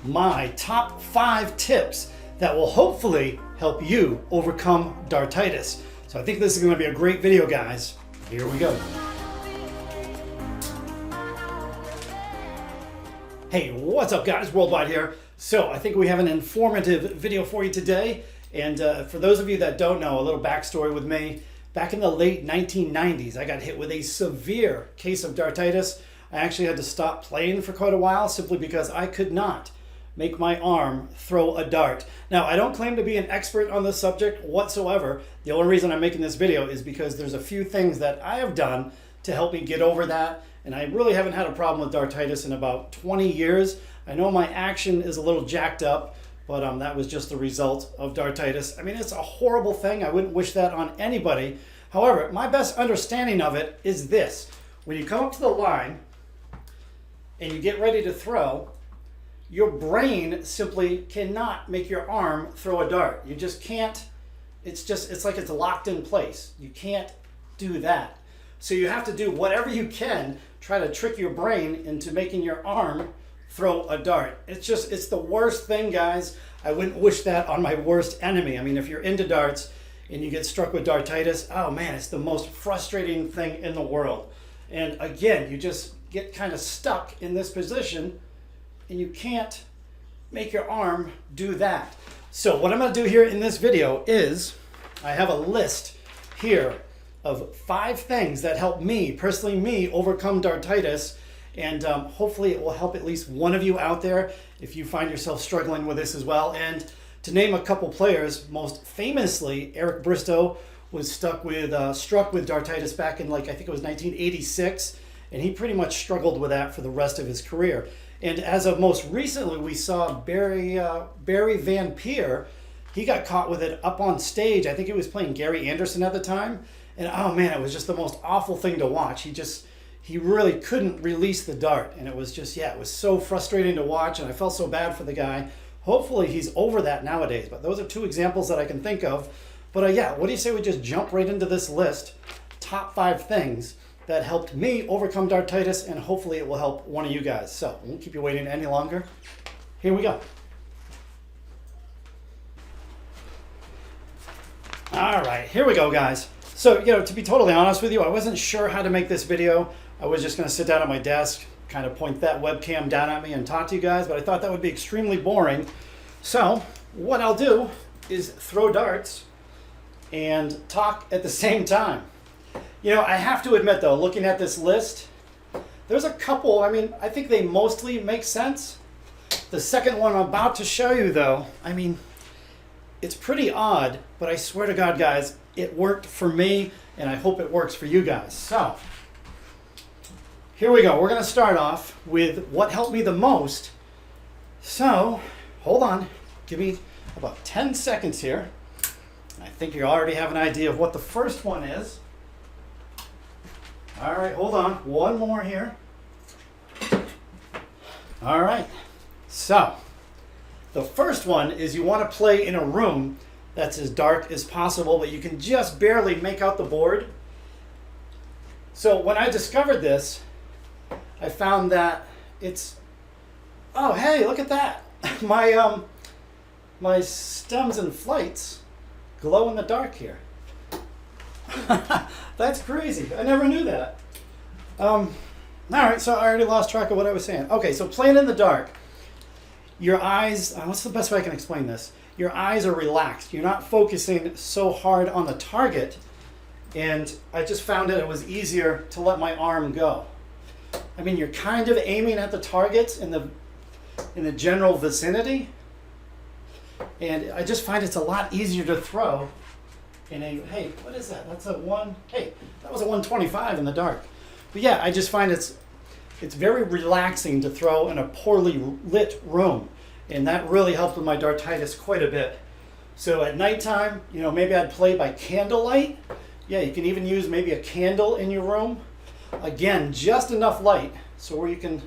my top 5 tips that will hopefully help you overcome dartitis. So I think this is going to be a great video, guys. Here we go. Hey, what's up guys, Worldwide here. So I think we have an informative video for you today. And for those of you that don't know, a little backstory with me. Back in the late 1990s, I got hit with a severe case of dartitis. I actually had to stop playing for quite a while simply because I could not make my arm throw a dart. Now, I don't claim to be an expert on this subject whatsoever. The only reason I'm making this video is because there's a few things that I have done to help me get over that. And I really haven't had a problem with dartitis in about 20 years. I know my action is a little jacked up, but that was just the result of dartitis. I mean, it's a horrible thing. I wouldn't wish that on anybody. However, my best understanding of it is this. When you come up to the line and you get ready to throw, your brain simply cannot make your arm throw a dart. You just can't. It's like it's locked in place. You can't do that. So you have to do whatever you can, try to trick your brain into making your arm throw a dart. It's the worst thing, guys. I wouldn't wish that on my worst enemy. I mean, if you're into darts and you get struck with dartitis, oh man, it's the most frustrating thing in the world. And again, you just get kind of stuck in this position and you can't make your arm do that. So what I'm going to do here in this video is I have a list here of 5 things that help me, personally me, overcome dartitis. And hopefully it will help at least one of you out there if you find yourself struggling with this as well. And to name a couple players, most famously, Eric Bristow was struck with dartitis back in, like, I think it was 1986. And he pretty much struggled with that for the rest of his career. And as of most recently, we saw Barry Van Peer. He got caught with it up on stage. I think he was playing Gary Anderson at the time. And oh man, it was just the most awful thing to watch. He really couldn't release the dart. And it was just, yeah, it was so frustrating to watch. And I felt so bad for the guy. Hopefully he's over that nowadays. But those are 2 examples that I can think of. But yeah, what do you say we just jump right into this list? Top 5 things that helped me overcome dartitis, and hopefully it will help one of you guys. So I won't keep you waiting any longer. Here we go. All right, here we go, guys. So, to be totally honest with you, I wasn't sure how to make this video. I was just gonna sit down at my desk, kind of point that webcam down at me and talk to you guys, but I thought that would be extremely boring. So what I'll do is throw darts and talk at the same time. I have to admit though, looking at this list, there's a couple, I mean, I think they mostly make sense. The second one I'm about to show you though, I mean, it's pretty odd, but I swear to God, guys, it worked for me, and I hope it works for you guys. So, here we go. We're going to start off with what helped me the most. So, hold on. Give me about 10 seconds here. I think you already have an idea of what the first one is. All right, hold on. One more here. All right. So, the first one is you want to play in a room that's as dark as possible, but you can just barely make out the board. So when I discovered this, I found that oh hey, look at that. My stems and flights glow in the dark here. That's crazy. I never knew that. All right, so I already lost track of what I was saying. Okay, so playing in the dark. Your eyes, what's the best way I can explain this? Your eyes are relaxed. You're not focusing so hard on the target. And I just found that it was easier to let my arm go. I mean, you're kind of aiming at the targets in the general vicinity. And I just find it's a lot easier to throw in a, hey, what is that? That's hey, that was a 125 in the dark. But yeah, I just find it's very relaxing to throw in a poorly lit room. And that really helped with my dartitis quite a bit. So at nighttime, maybe I'd play by candlelight. Yeah, you can even use maybe a candle in your room. Again, just enough light so where you can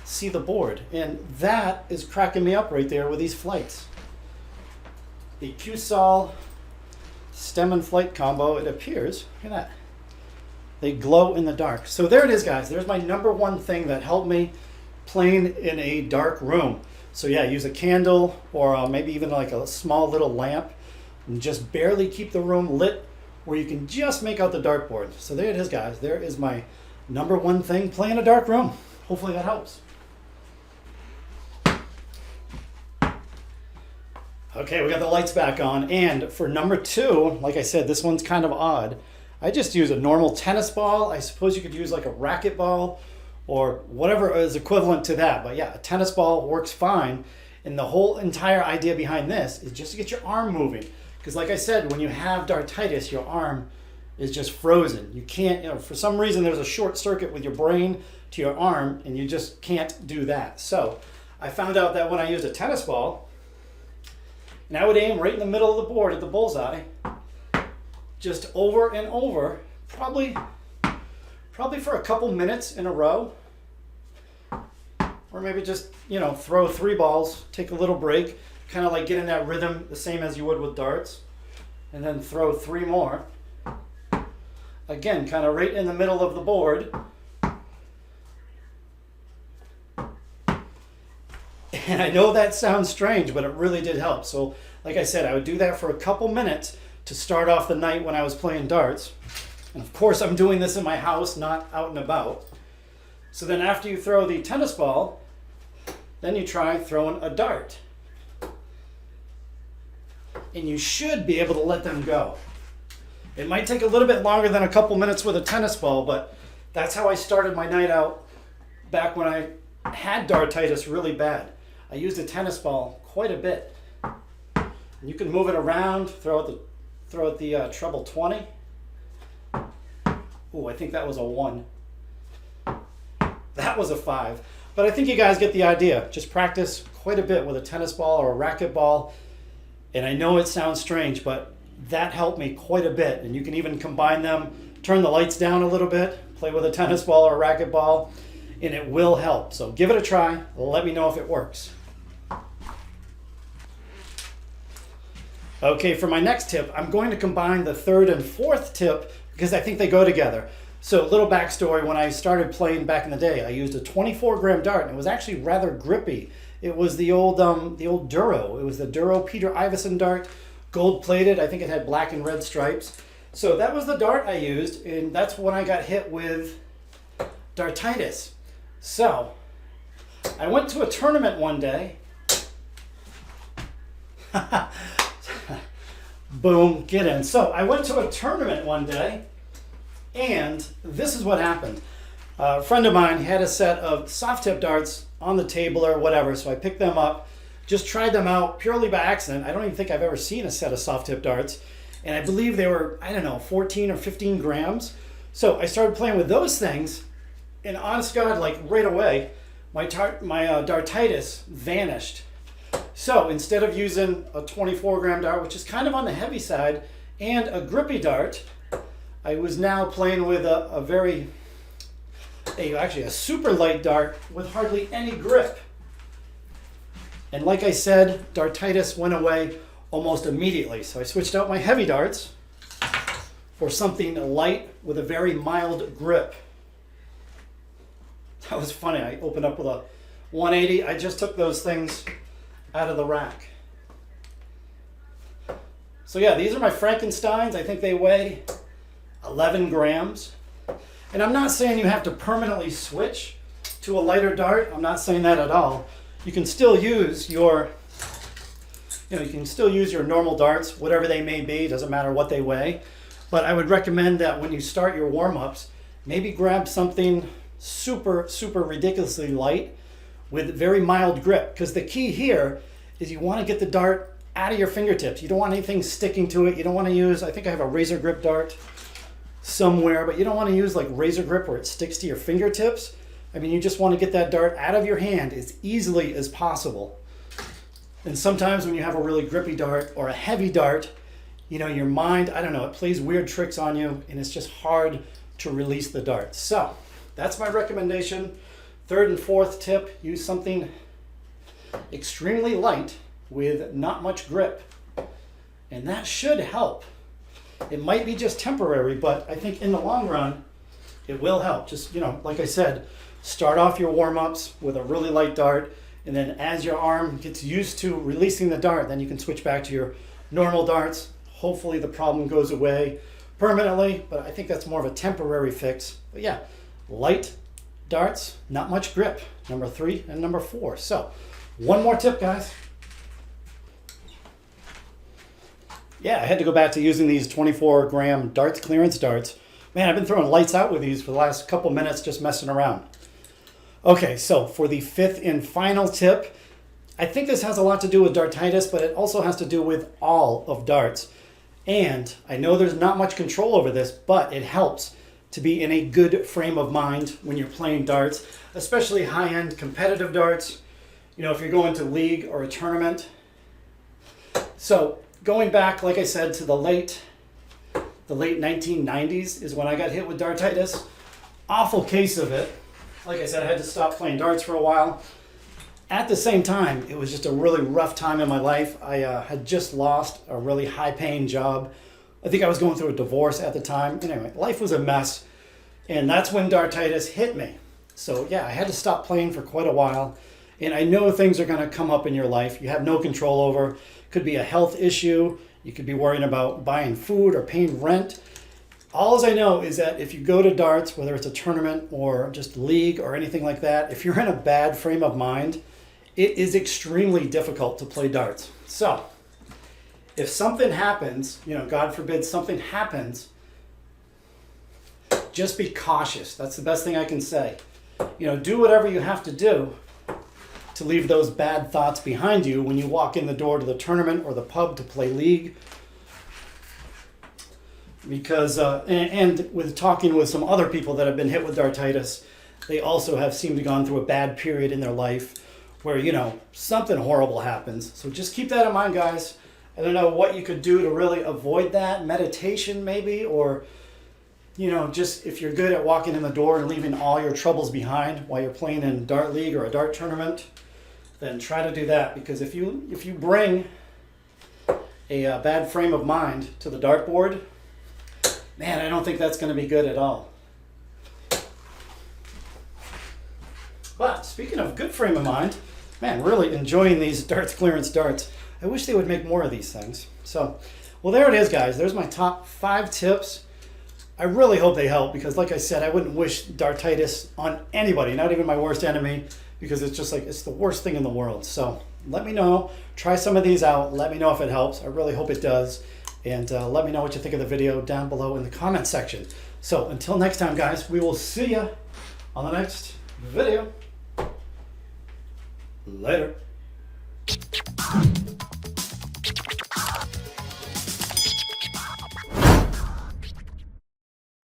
see the board. And that is cracking me up right there with these flights. The Q-Sol stem and flight combo, it appears, look at that. They glow in the dark. So there it is, guys. There's my number 1 thing that helped me playing in a dark room. So yeah, use a candle or maybe even like a small little lamp and just barely keep the room lit where you can just make out the dartboard. So there it is, guys. There is my number one thing, play in a dark room. Hopefully that helps. Okay, we got the lights back on, and for number two, like I said, this one's kind of odd. I just use a normal tennis ball. I suppose you could use like a racket ball or whatever is equivalent to that. But yeah, a tennis ball works fine. And the whole entire idea behind this is just to get your arm moving. Because like I said, when you have dartitis, your arm is just frozen. You can't, you know, for some reason there's a short circuit with your brain to your arm and you just can't do that. So I found out that when I used a tennis ball, and I would aim right in the middle of the board at the bullseye, just over and over, probably for a couple minutes in a row, or maybe just, you know, throw 3 balls, take a little break, kind of like get in that rhythm the same as you would with darts, and then throw 3 more. Again, kind of right in the middle of the board. And I know that sounds strange, but it really did help. So like I said, I would do that for a couple minutes to start off the night when I was playing darts. And of course I'm doing this in my house, not out and about. So then after you throw the tennis ball, then you try throwing a dart. And you should be able to let them go. It might take a little bit longer than a couple minutes with a tennis ball, but that's how I started my night out back when I had dartitis really bad. I used a tennis ball quite a bit. And you can move it around, throw it the treble 20. Ooh, I think that was a 1. That was a 5. But I think you guys get the idea. Just practice quite a bit with a tennis ball or a racket ball. And I know it sounds strange, but that helped me quite a bit. And you can even combine them, turn the lights down a little bit, play with a tennis ball or a racket ball, and it will help. So give it a try. Let me know if it works. Okay, for my next tip, I'm going to combine the third and fourth tip because I think they go together. So a little backstory, when I started playing back in the day, I used a 24-gram dart, and it was actually rather grippy. It was the old Duro. It was the Duro Peter Iveson dart, gold-plated. I think it had black and red stripes. So that was the dart I used, and that's when I got hit with dartitis. So I went to a tournament one day. Boom, get in. So I went to a tournament one day, and this is what happened. A friend of mine had a set of soft tip darts on the table or whatever, so I picked them up, just tried them out purely by accident. I don't even think I've ever seen a set of soft tip darts, and I believe they were, 14 or 15 grams. So I started playing with those things, and honest God, like right away, my dartitis vanished. So instead of using a 24-gram dart, which is kind of on the heavy side, and a grippy dart, I was now playing with a super light dart with hardly any grip. And like I said, dartitis went away almost immediately. So I switched out my heavy darts for something light with a very mild grip. That was funny. I opened up with a 180. I just took those things out of the rack. So yeah, these are my Frankensteins. I think they weigh 11 grams. And I'm not saying you have to permanently switch to a lighter dart. I'm not saying that at all. You can still use your normal darts, whatever they may be, doesn't matter what they weigh. But I would recommend that when you start your warm-ups, maybe grab something super, super ridiculously light with very mild grip, because the key here is you want to get the dart out of your fingertips. You don't want anything sticking to it. You don't want to use, I think I have a razor grip dart somewhere, but you don't want to use like razor grip where it sticks to your fingertips. I mean, you just want to get that dart out of your hand as easily as possible. And sometimes when you have a really grippy dart or a heavy dart, your mind, it plays weird tricks on you, and it's just hard to release the dart. So that's my recommendation. Third and fourth tip, use something extremely light with not much grip. And that should help. It might be just temporary, but I think in the long run, it will help. Just, like I said, start off your warm-ups with a really light dart, And then as your arm gets used to releasing the dart, then you can switch back to your normal darts. Hopefully the problem goes away permanently, but I think that's more of a temporary fix. But yeah, light darts, not much grip, number 3 and number 4. So one more tip, guys. Yeah, I had to go back to using these 24-gram darts clearance darts. Man, I've been throwing lights out with these for the last couple minutes just messing around. Okay, so for the 5th and final tip, I think this has a lot to do with dartitis, but it also has to do with all of darts. And I know there's not much control over this, but it helps to be in a good frame of mind when you're playing darts, especially high-end competitive darts. You know, if you're going to league or a tournament. So going back, like I said, to the late 1990s is when I got hit with dartitis. Awful case of it. Like I said, I had to stop playing darts for a while. At the same time, it was just a really rough time in my life. I had just lost a really high-paying job. I think I was going through a divorce at the time. Anyway, life was a mess. And that's when dartitis hit me. So yeah, I had to stop playing for quite a while. And I know things are going to come up in your life you have no control over. Could be a health issue. You could be worrying about buying food or paying rent. All I know is that if you go to darts, whether it's a tournament or just league or anything like that, if you're in a bad frame of mind, it is extremely difficult to play darts. So if something happens, you know, God forbid something happens, just be cautious. That's the best thing I can say. You know, do whatever you have to do to leave those bad thoughts behind you when you walk in the door to the tournament or the pub to play league. Because, and with talking with some other people that have been hit with dartitis, they also have seemed to gone through a bad period in their life where, you know, something horrible happens. So just keep that in mind, guys. I don't know what you could do to really avoid that. Meditation maybe, or, you know, just if you're good at walking in the door and leaving all your troubles behind while you're playing in dart league or a dart tournament, then try to do that. Because if you bring a bad frame of mind to the dartboard, man, I don't think that's going to be good at all. But speaking of good frame of mind, man, really enjoying these darts clearance darts. I wish they would make more of these things. So, well, there it is, guys. There's my top 5 tips. I really hope they help because, like I said, I wouldn't wish dartitis on anybody, not even my worst enemy, because it's just like, it's the worst thing in the world. So let me know. Try some of these out. Let me know if it helps. I really hope it does. And let me know what you think of the video down below in the comment section. So until next time, guys, we will see you on the next video. Later.